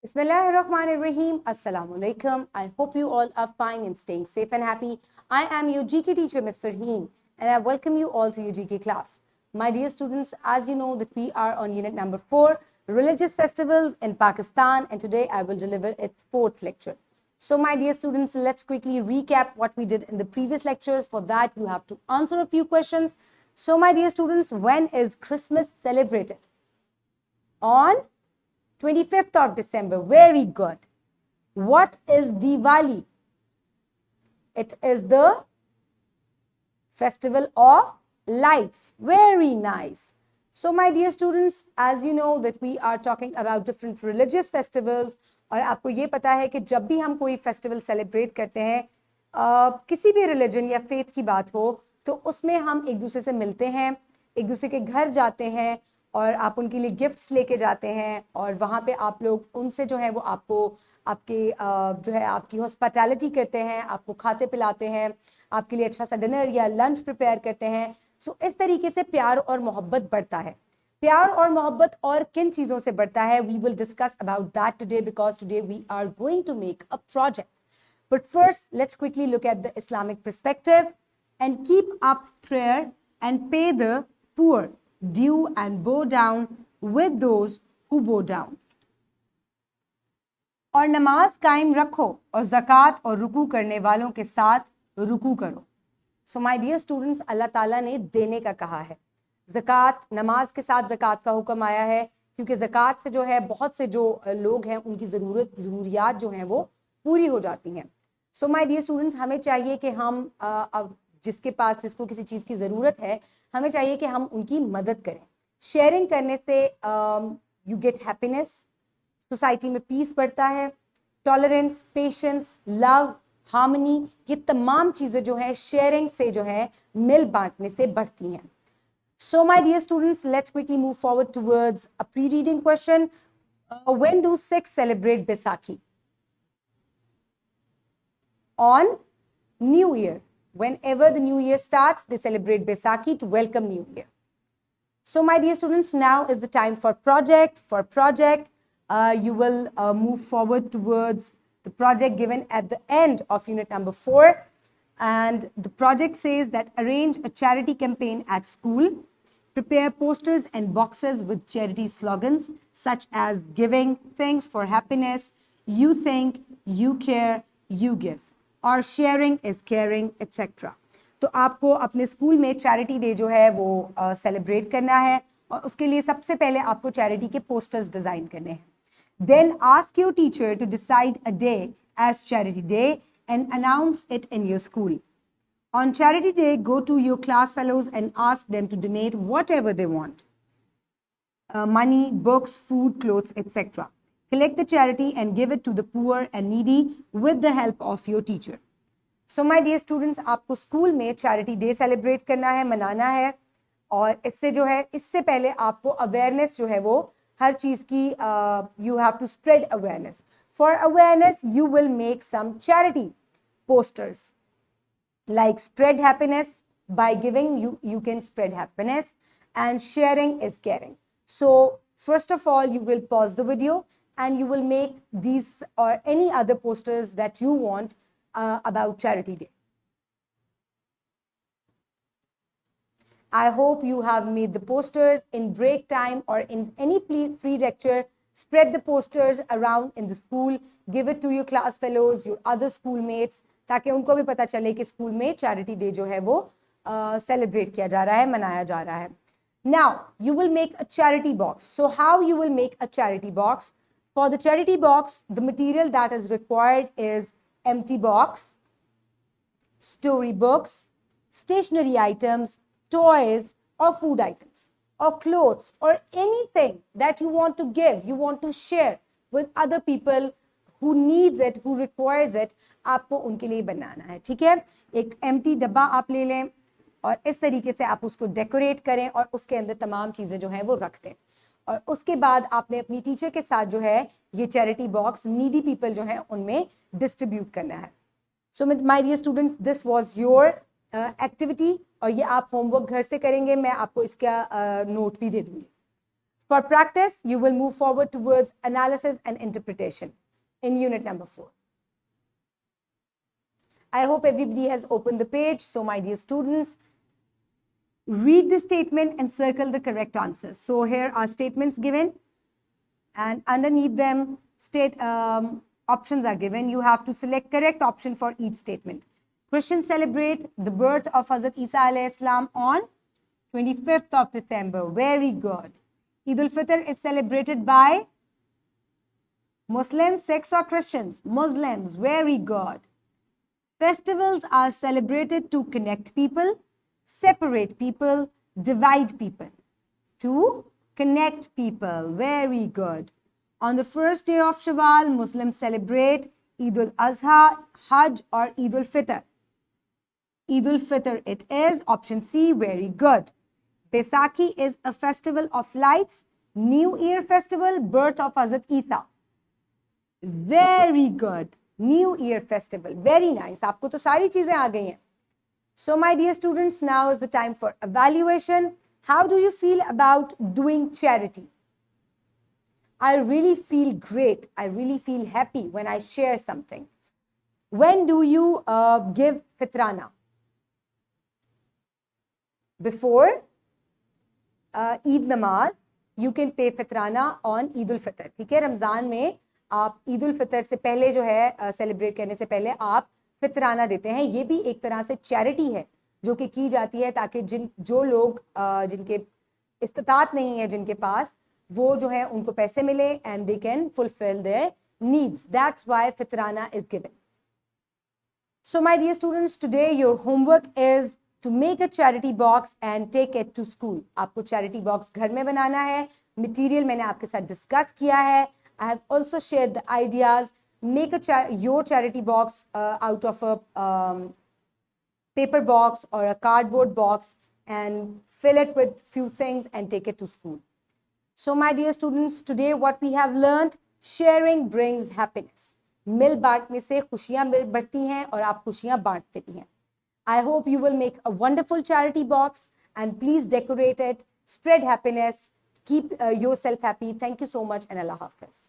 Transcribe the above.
Bismillahirrahmanirrahim. Assalamu alaikum. I hope you all are fine and staying safe and happy. I am your GK teacher, Ms. Farheen, and I welcome you all to your GK class. My dear students, as you know that we are on unit number 4, Religious Festivals in Pakistan, and today I will deliver its 4th lecture. So my dear students, let's quickly recap what we did in the previous lectures. For that, you have to answer a few questions. So my dear students, when is Christmas celebrated? On 25th of December. Very good. What is Diwali? It is the festival of lights. Very nice. So my dear students, as you know that we are talking about different religious festivals, और आपको ये पता है कि जब भी हम कोई फेस्टिवल सेलिब्रेट करते हैं किसी भी रिलीजन या फेथ की बात हो तो उसमें हम एक दूसरे से मिलते हैं, एक दूसरे के घर जाते हैं और आप उनके लिए गिफ्ट्स लेके जाते हैं और वहाँ पे आप लोग उनसे जो है वो आपको आपके जो है आपकी हॉस्पिटैलिटी करते हैं, आपको खाते पिलाते हैं, आपके लिए अच्छा सा डिनर या लंच प्रिपेयर करते हैं. सो इस तरीके से प्यार और मोहब्बत बढ़ता है. प्यार और मोहब्बत और किन चीज़ों से बढ़ता है? We will discuss about that today because today we are going to make a project. But first, let's quickly look at the Islamic perspective and keep up prayer and pay the poor due and bow down with those who bow down. और नमाज कायम रखो और ज़कात और रुकू करने वालों के साथ रुकू करो. So my dear students, अल्लाह ताला ने देने का कहा है. ज़कात, नमाज के साथ ज़कात का हुक्म आया है क्योंकि ज़कात से जो है बहुत से जो लोग हैं उनकी ज़रूरियात जो हैं वो पूरी हो जाती हैं. सो माय डियर स्टूडेंट्स, हमें चाहिए कि हम जिसको किसी चीज़ की ज़रूरत है हमें चाहिए कि हम उनकी मदद करें. शेयरिंग करने से यू गेट हैप्पीनेस, सोसाइटी में पीस बढ़ता है, टॉलरेंस, पेशेंस, लव, हार्मनी, ये तमाम चीज़ें जो है शेयरिंग से जो है मिल बांटने से बढ़ती हैं. So my dear students, let's quickly move forward towards a pre-reading question. When do Sikhs celebrate Baisakhi? On New Year. Whenever the New Year starts, they celebrate Baisakhi to welcome New Year. So my dear students, now is the time for project. For project, you will move forward towards the project given at the end of unit number 4. And the project says that arrange a charity campaign at school, prepare posters and boxes with charity slogans such as giving, thanks for happiness, you think, you care, you give, or sharing is caring, etc. तो आपको अपने school में charity day जो है वो celebrate करना है और उसके लिए सबसे पहले आपको चैरिटी के पोस्टर्स डिज़ाइन करने हैं. Then ask your teacher to decide a day as charity day and announce it in your school. On charity day, go to your class fellows and ask them to donate whatever they want. Money, books, food, clothes, etc. Collect the charity and give it to the poor and needy with the help of your teacher. So my dear students, आपको school में charity day celebrate करना है, मनाना है और इससे जो है इससे पहले आपको awareness जो है वो हर चीज़ की you have to spread awareness. For awareness, you will make some charity posters like spread happiness. By giving, you can spread happiness, and sharing is caring. So first of all, you will pause the video and you will make these or any other posters that you want about charity day. I hope you have made the posters. In break time or in any free lecture, spread the posters around in the school, give it to your class fellows, your other schoolmates, ताकि उनको भी पता चले कि school में charity day जो है वो सेलिब्रेट किया जा रहा है, मनाया जा रहा है. Now, you will make a charity box. So how you will make a charity box? For the charity box, the material that is required is empty box, storybooks, stationery items, toys or food items or clothes or anything that you want to give, you want to share with other people who needs it, who requires it, आपको उनके लिए बनाना है. ठीक है, एक empty डब्बा आप ले लें और इस तरीके से आप उसको डेकोरेट करें और उसके अंदर तमाम चीज़ें जो हैं वो रख दें और उसके बाद आपने अपनी टीचर के साथ जो है ये चैरिटी बॉक्स नीडी पीपल जो हैं उनमें डिस्ट्रीब्यूट करना है. So my dear students, this was your activity और ये आप होमवर्क घर से करेंगे. मैं आपको इसका नोट भी दे दूंगी. For practice, you will move forward towards analysis and interpretation in unit number 4. I hope everybody has opened the page. So my dear students, read the statement and circle the correct answers. So here are statements given, and underneath them options are given. You have to select correct option for each statement. Christians celebrate the birth of Hazrat Isa alayhi salam on 25th of December. Very good. Eid al-Fitr is celebrated by Muslims, Sikhs or Christians? Muslims. Very good. Festivals are celebrated to connect people, separate people, divide people. To connect people. Very good. On the first day of Shawwal, Muslims celebrate Eid al-Azha, Hajj or Eid al-Fitr. Eid al-Fitr it is. Option C. Very good. Baisakhi is a festival of lights. New Year festival, birth of Hazrat Isa. Very good. New Year festival. Very nice. आपको तो सारी चीजें आ गई हैं. So my dear students, now is the time for evaluation. How do you feel about doing charity? I really feel great. I really feel happy when I share something. When do you give fitrana? Before Eid namaz, you can pay fitrana on Eid al-Fitr. ठीक है, रमजान में आप ईद उल फितर से पहले जो है celebrate करने से पहले आप फितराना देते हैं. ये भी एक तरह से चैरिटी है जो कि की जाती है ताकि जो लोग जिनके इस्तात नहीं है, जिनके पास, वो जो है उनको पैसे मिले and they can fulfil their needs. That's why फितराना is given. So my dear students, today your homework is to make a charity box and take it to school. आपको charity box घर में बनाना है. Material मैंने आपके साथ discuss किया है. I have also shared the ideas. Make your charity box out of a paper box or a cardboard box and fill it with few things and take it to school. So my dear students, today what we have learned, sharing brings happiness. मिल बांटने से खुशियां बढ़ती हैं और आप खुशियां बांटते भी हैं. I hope you will make a wonderful charity box and please decorate it. Spread happiness. Keep yourself happy. Thank you so much and Allah Hafiz.